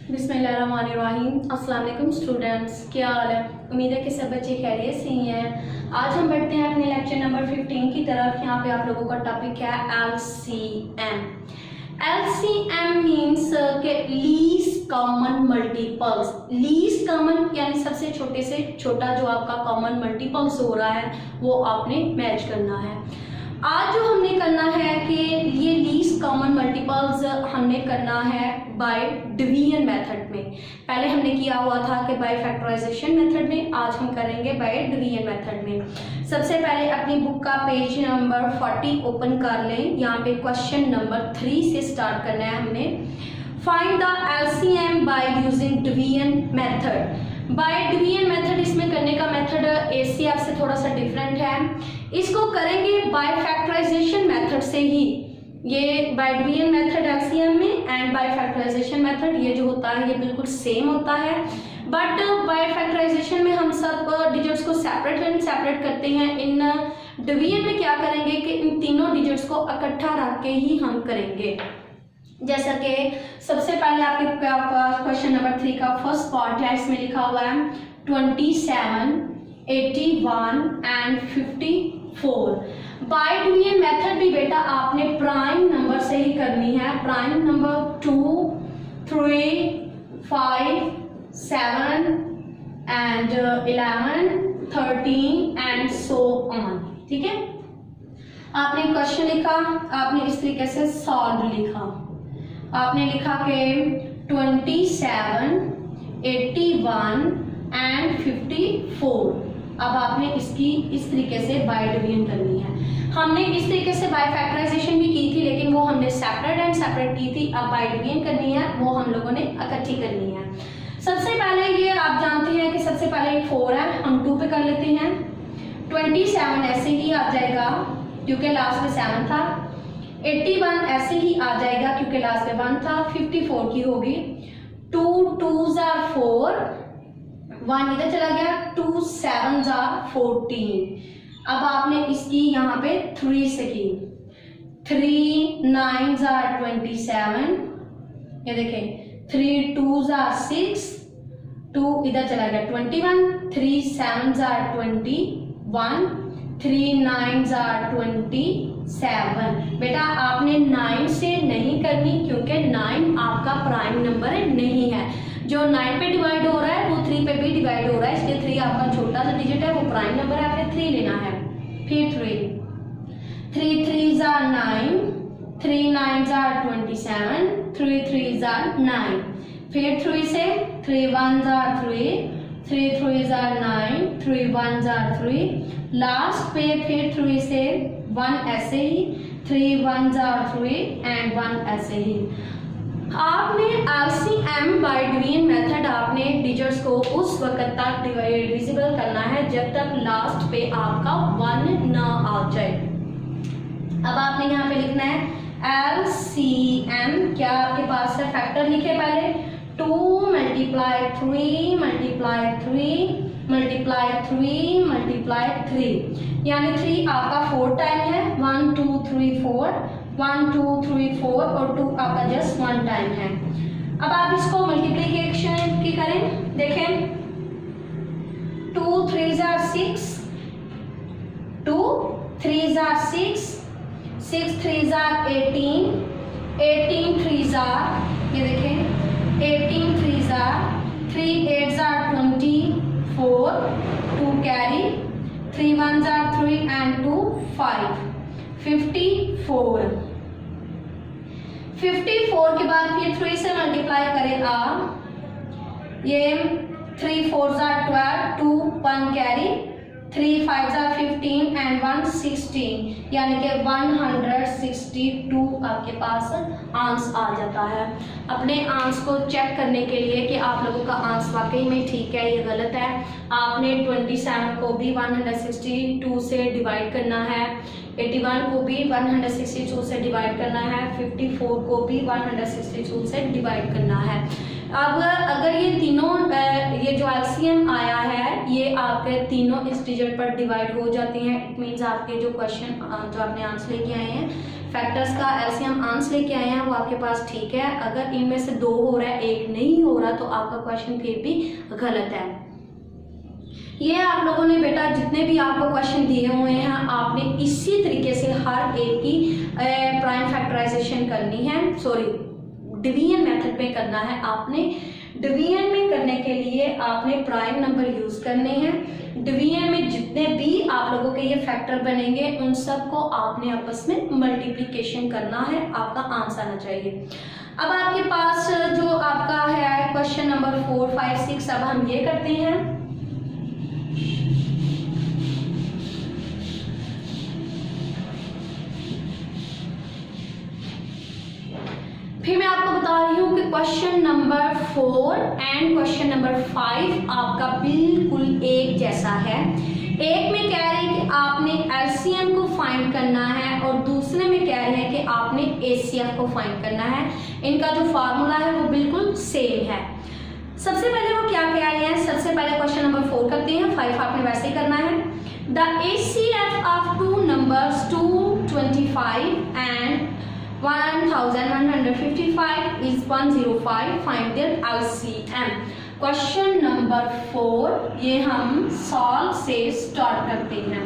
बिस्मिल्लाहिर्रहमानिर्रहीम। अस्सलाम वालेकुम स्टूडेंट्स, क्या हाल है? उम्मीद है कि सब बच्चे खैरियत से ही हैं। आज हम बढ़ते हैं अपने लेक्चर नंबर 15 की तरफ। यहाँ पे आप लोगों का टॉपिक है LCM। LCM मीन्स के least common multiples. Least common यानी सबसे छोटे से छोटा जो आपका कॉमन मल्टीपल्स हो रहा है वो आपने मैच करना है। आज जो हमने करना है कि ये लीस्ट कॉमन मल्टीपल्स हमने करना है बाय डिवीजन मेथड में। पहले हमने किया हुआ था कि बाय फैक्टराइजेशन मेथड में, आज हम करेंगे बाय डिवीजन मेथड में। सबसे पहले अपनी बुक का पेज नंबर 40 ओपन कर लें। यहाँ पे क्वेश्चन नंबर 3 से स्टार्ट करना है हमने। Find the LCM by using division method. By division method इसमें करने का मेथड ACF से थोड़ा सा डिफरेंट है। इसको करेंगे बाय फैक्टराइजेशन मेथड से ही। ये बाय डिवीजन मेथड LCM में एंड बाय फैक्टराइजेशन मेथड ये जो होता है ये बिल्कुल सेम होता है, बट बाय फैक्टराइजेशन में हम सब डिजिट्स को सेपरेट करते हैं। इन डिवीजन में क्या करेंगे कि इन तीनों डिजिट्स को इकट्ठा रख के ही हम करेंगे। जैसा कि सबसे पहले आपके क्वेश्चन नंबर 3 का फर्स्ट पार्ट है, इसमें लिखा हुआ है 27, 81 एंड 54। बाय डिवीजन मेथड भी बेटा आपने प्राइम नंबर से ही करनी है। Prime number 2, 3, 5, 7 and 11, 13 and so on. ठीक है, आपने क्वेश्चन लिखा, आपने इस तरीके से सॉल्व लिखा। आपने लिखा कि 27, 81 एंड 54। अब आपने इसकी इस तरीके से बाय डिवीजन करनी है। हमने इस तरीके से बाय फैक्टराइजेशन भी की थी, लेकिन वो हमने सेपरेट की थी। अब बाय डिवीजन करनी है, वो हम लोगों ने इकट्ठी करनी है। सबसे पहले ये आप जानते हैं कि सबसे पहले 4 है, हम 2 पे कर लेते हैं। 27 ऐसे ही आ जाएगा क्योंकि लास्ट में 7 था। 81 ऐसे ही आ जाएगा क्योंकि लास्ट में 1 था। 54 की होगी 2 2s are 4, 1 इधर चला गया, 2 7s are 14। अब आपने इसकी यहाँ पे 3 से की, 3 9s are 27। ये देखें 3 2s are 6, 2 इधर चला गया 21, 3 7s are 21, 3 9s are 27। बेटा आपने 9 से नहीं करनी क्योंकि 9 आपका प्राइम नंबर नहीं है। जो 9 पे डिवाइड हो रहा है वो 3 पे भी डिवाइड हो रहा है, इसलिए 3 आपका छोटा सा डिजिट है, वो प्राइम नंबर है, आपने 3 लेना है। फिर 3 3s are 9, 3 9s are 27, 3 3s are 9। फिर 3 से 3 1s are 3, 3 3s are 9, 3 1s are 3। Last पे फिर 3 से 1 ऐसे ही, 3 1s are 3 एंड 1 ऐसे ही। आपने LCM बाय डिवीजन मेथड आपने डिजिट्स को उस वक्त तक डिविजिबल करना है जब तक लास्ट पे आपका 1 ना आ जाए। अब आपने यहाँ पे लिखना है LCM। क्या आपके पास है? फैक्टर लिखे पहले, 2 मल्टीप्लाई 3 मल्टीप्लाई 3 मल्टीप्लाई 3 मल्टीप्लाई 3, यानी 3 आपका 4 टाइम है। 1 2 3 4, 1 2 3 4 और 2 आपका जस्ट 1 टाइम है। अब आप इसको मल्टीप्लिकेशन की करें, देखें 2 3s are 6, 2 3s are 6, 6 3s are 18, 18 3s are, ये देखें 18 3s are, 3 8s are 24, 2 carry, 3 1s are 3 and 2 5, 54। 54 के बाद फिर 3 से मल्टीप्लाई करें आप, ये 3 4s are 12, 2 1 carry, 3 5s are 15 and 1 16, यानी कि 162 आपके पास आंस आ जाता है। अपने आंस को चेक करने के लिए कि आप लोगों का आंस वाकई में ठीक है ये गलत है, आपने 27 को भी 162 से डिवाइड करना है। 81 को भी 162 से डिवाइड करना है, 54 को भी 162 से डिवाइड करना है। अब अगर ये तीनों ये जो एलसीएम आया है ये आपके तीनों इस डिजिट पर डिवाइड हो जाती हैं, इट मीन्स आपके जो क्वेश्चन जो आपने आंसर लेके आए हैं फैक्टर्स का एलसीएम आंसर लेके आए हैं वो आपके पास ठीक है। अगर इनमें से 2 हो रहा है, 1 नहीं हो रहा, तो आपका क्वेश्चन फिर भी गलत है। ये आप लोगों ने बेटा जितने भी आपको क्वेश्चन दिए हुए हैं आपने इसी तरीके से हर एक की प्राइम फैक्टराइजेशन करनी है, सॉरी डिवीजन मेथड में करना है। आपने डिवीजन में करने के लिए आपने प्राइम नंबर यूज करने हैं। डिवीजन में जितने भी आप लोगों के ये फैक्टर बनेंगे उन सब को आपने आपस में मल्टीप्लिकेशन करना है, आपका आंसर आना चाहिए। अब आपके पास जो आपका है क्वेश्चन नंबर 4, 5, 6, अब हम ये करते हैं। फिर मैं आपको बता रही हूँ कि question number 4 and question number 5 आपका बिल्कुल एक जैसा है। एक में कह रही है कि आपने एलसीएम को फाइंड करना है और दूसरे में कह रहे हैं कि आपने एसीएफ को फाइंड करना है। इनका जो फार्मूला है वो बिल्कुल सेम है। सबसे पहले वो क्या कह रहे हैं, सबसे पहले क्वेश्चन नंबर 4 करते हैं, 5 आपने वैसे ही करना है। The ACF of 2 numbers 225 and 1155 is 105, find their LCM। Question number 4 ये हम सॉल्व से स्टार्ट करते हैं,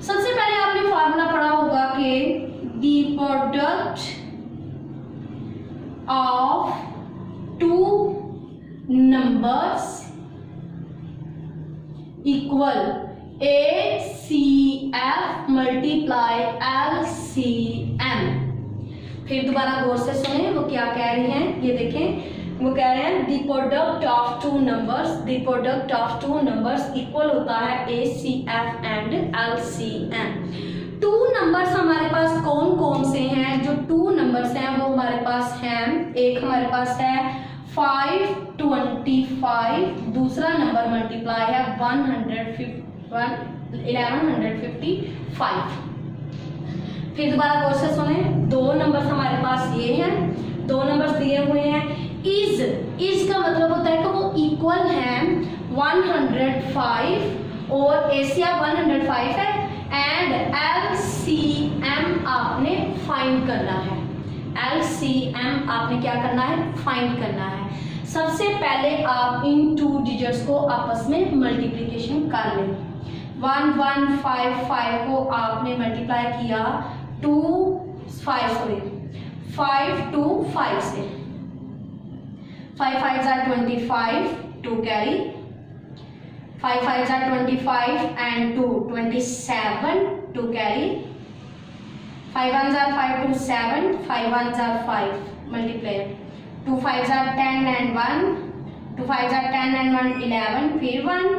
सबसे पहले आपने फार्मूला पढ़ा होगा कि the product of 2 numbers equal ACF multiply LCM। फिर दोबारा गौर से सुने वो क्या कह रही हैं, ये देखें वो कह रहे हैं the product of 2 numbers, the product of 2 numbers equal होता है ACF एंड LCM। 2 नंबर्स हमारे पास कौन कौन से हैं, जो 2 नंबर्स हैं वो हमारे पास हैं, एक हमारे पास है 525, दूसरा नंबर मल्टीप्लाई है 1155। फिर दोबारा गौर से सुने, 2 नंबर्स हमारे पास ये हैं, 2 नंबर्स दिए हुए हैं। इज का मतलब होता है कि वो इक्वल हैं 105 और एसीएफ 105 है एंड एलसीएम आपने फाइंड करना है। एलसीएम आपने क्या करना है, फाइंड करना है। सबसे पहले आप इन 2 डिजिट्स को आपस में मल्टीप्लिकेशन कर लें। 1155 को आपने मल्टीप्लाई किया 5 to 5 से, 5 5s are 25, 2 carry, 5 5s are 25 and 2 27, 2 carry, 5 1s are 5 to 7, 5 1s are 5 multiply, 2 5s are 10 and 1, 2 5s are 10 and 1 11, फिर 1,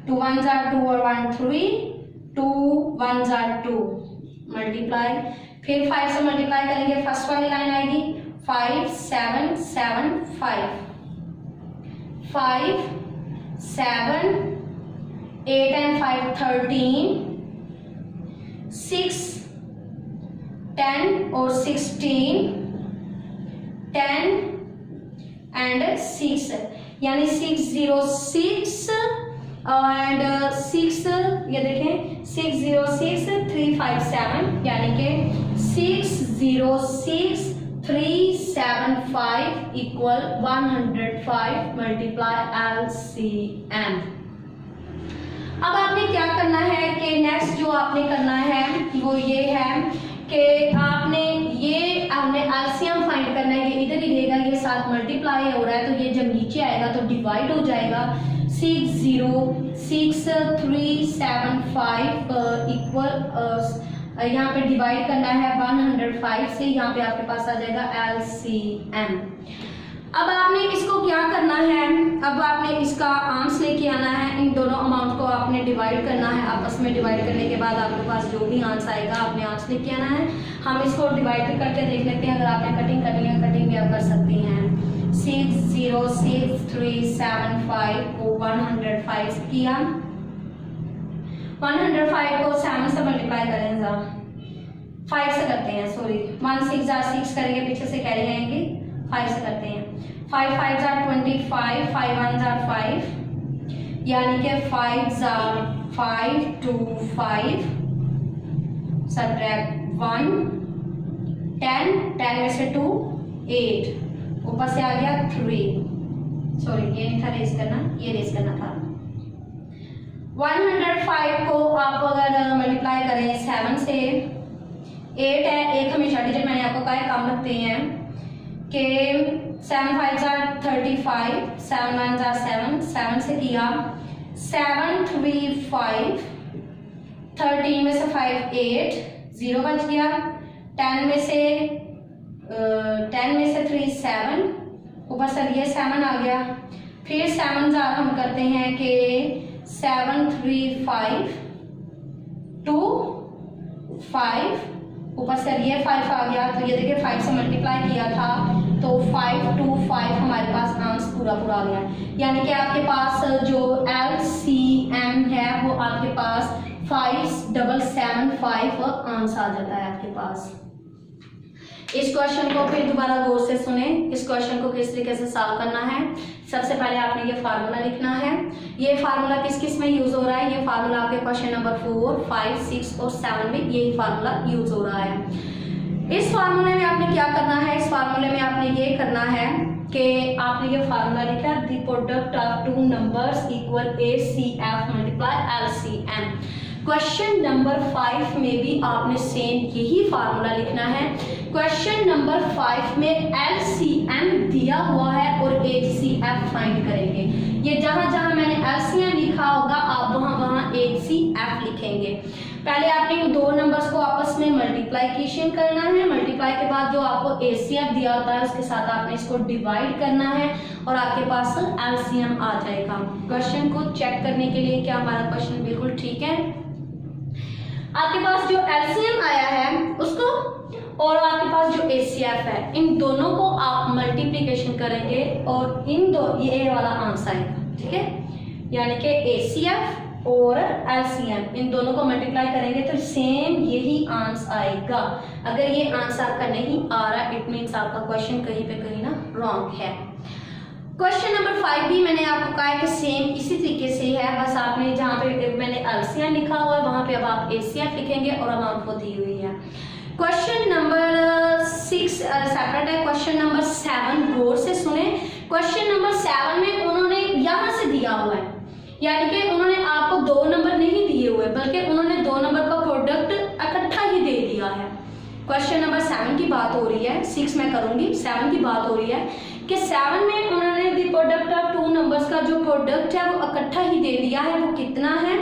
2 1s are 2 और 1 3, 2 1s are 2 मल्टीप्लाई, फिर 5 से मल्टीप्लाई करेंगे, फर्स्ट वाली लाइन आएगी 5 7 7 5, 5 7 8 and 5 13, 6 10 और 16, 10 and 6 यानी 606 एंड 6 ये देखें 606 357 यानी कि 606 375 इक्वल 105 मल्टीप्लाई LCM। अब आपने क्या करना है कि नेक्स्ट जो आपने करना है वो ये है कि आपने एलसीएम फाइंड करना है। ये इधर ही रहेगा, ये साथ मल्टीप्लाई हो रहा है तो ये जब नीचे आएगा तो डिवाइड हो जाएगा। 606 375 इक्वल यहाँ पे डिवाइड करना है 105 से, यहाँ पे आपके पास आ जाएगा LCM। अब आपने इसको क्या करना है, अब आपने इसका आंसर लेके आना है, इन दोनों अमाउंट को आपने डिवाइड करना है आपस में। डिवाइड करने के बाद आपके पास जो भी आंसर आएगा आपने आंसर लेके आना है। हम इसको डिवाइड करके देख लेते हैं, अगर आपने कटिंग करनी है कटिंग भी आप कर सकती हैं। 606 375 को 105 किया, 105 को 7 से मल्टीप्लाई करें ज़रा, 5 से करते हैं, सॉरी 1 6 जार 6 करेंगे, पीछे से कैरी आएंगे, 5 से करते हैं। 5 5 जार 25, 5 1 जार 5, यानी कि 5 जार 5 2 5, सब्ट्रैक्ट 1 10, 10 में से 2 8, ऊपर से आ गया 3, सॉरी ये नहीं था रेस करना, ये रेस करना था। 105 को आप अगर मल्टीप्लाई करें 7 से, 8 है, एक हमेशा डिजिट मैंने आपको कहा है काम रखते हैं कि 7 5 जार 35, 7 1 जार 7, 7 से किया 7 3 5, 13 में से 5 8, 0 बच गया, 10 में से 3 7, ऊपर से ये 7 आ गया, फिर 7 जार हम करते हैं कि 7 3 5 2 5, ऊपर से ये 5 आ गया, तो ये देखिए 5 से मल्टीप्लाई किया था तो 5 2 5 हमारे पास आंसर पूरा आ गया। यानी कि आपके पास जो LCM है वो आपके पास 5775 आंसर आ जाता है आपके पास। इस क्वेश्चन को फिर दोबारा गौर से सुने, इस क्वेश्चन को किस तरीके से सॉल्व करना है। सबसे पहले आपने ये फार्मूला लिखना है। ये फार्मूला किस किस में यूज हो रहा है, ये फार्मूला आपके क्वेश्चन नंबर 4 5 6 और 7 में यही फार्मूला यूज हो रहा है। इस फार्मूले में आपने क्या करना है, इस फार्मूले में आपने ये करना है कि आपने ये फार्मूला लिखा, the product of two numbers equal ACF multiply LCM। Question number 5 में भी आपने सेम यही फार्मूला लिखना है। क्वेश्चन नंबर 5 में LCM दिया हुआ है और HCF फाइंड करेंगे। ये जहां जहां मैंने LCM लिखा होगा आप वहां HCF लिखेंगे। पहले आपने इन दो नंबर्स को आपस में मल्टीप्लिकेशन करना है, मल्टीप्लाई के बाद जो आपको HCF दिया होता है उसके साथ आपने इसको डिवाइड करना है और आपके पास LCM आ जाएगा। क्वेश्चन को चेक करने के लिए क्या हमारा क्वेश्चन बिल्कुल ठीक है, आपके पास जो LCM आया है उसको और आपके पास जो HCF है इन दोनों को आप मल्टीप्लिकेशन करेंगे और इन दो ये वाला आंसर आएगा, ठीक है। यानी कि HCF और LCM इन दोनों को मल्टीप्लाई करेंगे तो सेम यही आंसर आएगा। अगर ये आंसर आपका नहीं आ रहा इट मीन्स आपका क्वेश्चन कहीं पे कहीं ना रॉन्ग है। क्वेश्चन नंबर 5 भी मैंने आपको कहा है कि सेम इसी तरीके से है, बस आपने जहाँ पे मैंने LCM लिखा हुआ है वहां पे अब आप HCF लिखेंगे और अमाउंट को दी हुई है। क्वेश्चन नंबर 6 सेपरेट है। क्वेश्चन नंबर 7 गौर से सुने। क्वेश्चन नंबर 7 में उन्होंने यहाँ से दिया हुआ है, यानी कि उन्होंने आपको दो नंबर नहीं दिए हुए बल्कि उन्होंने दो नंबर का प्रोडक्ट इकट्ठा ही दे दिया है। क्वेश्चन नंबर 7 की बात हो रही है, 6 में करूंगी, 7 की बात हो रही है कि 7 में उन्होंने the product of two numbers का जो प्रोडक्ट है वो इकट्ठा ही दे दिया है। वो कितना है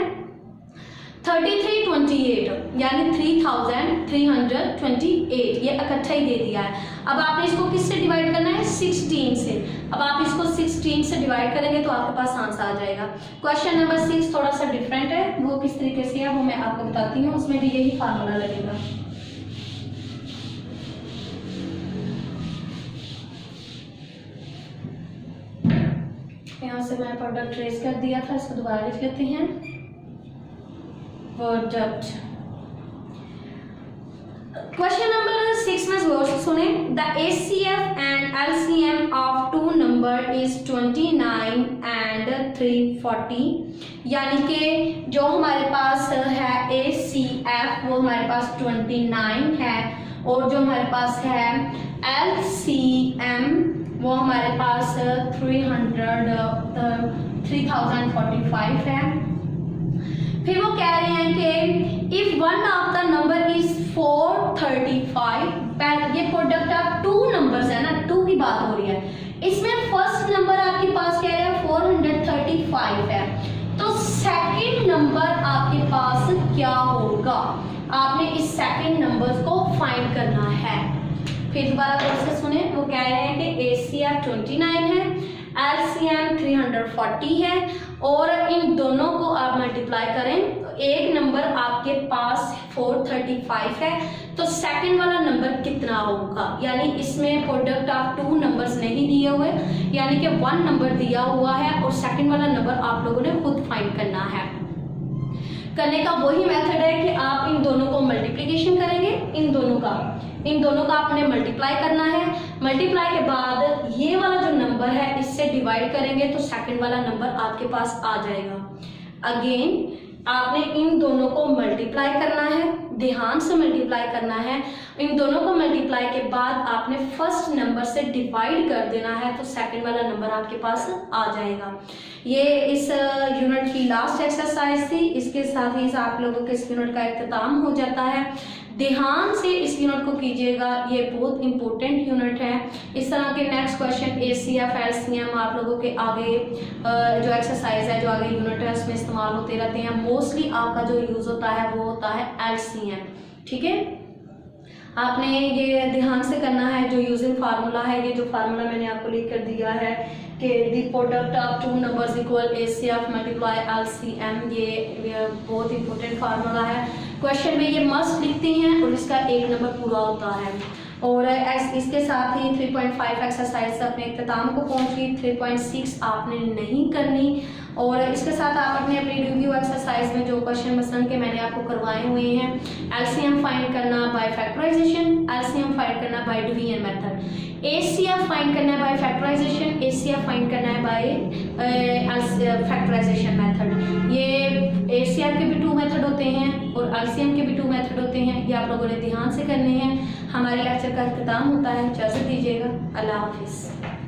3328, यानी 3328 ये इकट्ठा ही दे दिया है। अब आपने इसको किससे डिवाइड करना है 16 से। अब आप इसको 16 से डिवाइड करेंगे तो आपके पास आंसर आ जाएगा। क्वेश्चन नंबर 6 थोड़ा सा डिफरेंट है, वो किस तरीके से है वो मैं आपको बताती हूँ, उसमें भी यही फार्मूला लगेगा। यहाँ से मैंने प्रोडक्ट ट्रेस कर दिया था, इसको दोबारा लिख लेते हैं। प्रोडक्ट क्वेश्चन नंबर 6 में गौर से सुने। The HCF and LCM of two number is 29 and 340, यानी कि जो हमारे पास है HCF वो हमारे पास 29 है और जो हमारे पास है LCM वो हमारे पास 3045 है। फिर वो कह रहे हैं कि if one of the number is 435, ये प्रोडक्ट ऑफ टू नंबर्स है ना, 2 की बात हो रही है। इसमें फर्स्ट नंबर आपके पास कह रहे हैं 435 है, तो सेकंड नंबर आपके पास क्या होगा, आपने इस सेकंड नंबर को फाइंड करना है। फिर दोबारा क्वेश्चन सुने, वो कह रहे हैं कि HCF 29 है, LCM 340 है और इन दोनों को आप मल्टीप्लाई करें तो एक नंबर आपके पास 435 है, तो सेकंड वाला नंबर कितना होगा। यानी इसमें प्रोडक्ट ऑफ टू नंबर्स नहीं दिए हुए, यानी कि 1 नंबर दिया हुआ है और सेकंड वाला नंबर आप लोगों ने खुद फाइंड करना है। करने का वही मेथड है कि आप इन दोनों को मल्टीप्लिकेशन करेंगे, इन दोनों का आपने मल्टीप्लाई करना है। मल्टीप्लाई के बाद ये वाला जो नंबर है इससे डिवाइड करेंगे तो सेकंड वाला नंबर आपके पास आ जाएगा। अगेन आपने इन दोनों को मल्टीप्लाई करना है, ध्यान से मल्टीप्लाई करना है। इन दोनों को मल्टीप्लाई के बाद आपने फर्स्ट नंबर से डिवाइड कर देना है तो सेकंड वाला नंबर आपके पास आ जाएगा। ये इस यूनिट की लास्ट एक्सरसाइज थी। इसके साथ ही आप लोगों के इस यूनिट का इख्तिताम हो जाता है। ध्यान से इस यूनिट को कीजिएगा, ये बहुत इंपॉर्टेंट यूनिट है। इस तरह के नेक्स्ट क्वेश्चन ACF LCM आप लोगों के आगे जो एक्सरसाइज है, जो आगे यूनिट है उसमें इस्तेमाल होते रहते हैं। मोस्टली आपका जो यूज़ होता है वो होता है LCM। ठीक है, आपने ये ध्यान से करना है। जो यूजिंग फार्मूला है, ये जो फार्मूला मैंने आपको लिख कर दिया है कि the product of two numbers equal ACF multiply LCM, ये बहुत इंपॉर्टेंट फार्मूला है। क्वेश्चन में ये मस्ट लिखते हैं और इसका एक नंबर पूरा होता है। और इसके साथ ही 3.5 एक्सरसाइज अपने इख्तिताम को पहुंची। 3.6 आपने नहीं करनी। और इसके साथ आप अपने रिव्यू एक्सरसाइज में जो क्वेश्चन मसलन के मैंने आपको करवाए हुए हैं, LCM फाइंड करना बाय फैक्टराइजेशन, LCM फाइंड करना by division method, ACF find करना है बाय फैक्टराइजेशन, ACF फाइंड करना है बाय फैक्टराइजेशन मेथड। ये ACF के भी 2 मेथड होते हैं और LCM के भी 2 मेथड होते हैं। ये आप लोगों ने ध्यान से करने हैं। हमारे लेक्चर का इख्तिताम होता है। इजाज़त दीजिएगा। अल्लाह हाफिज़।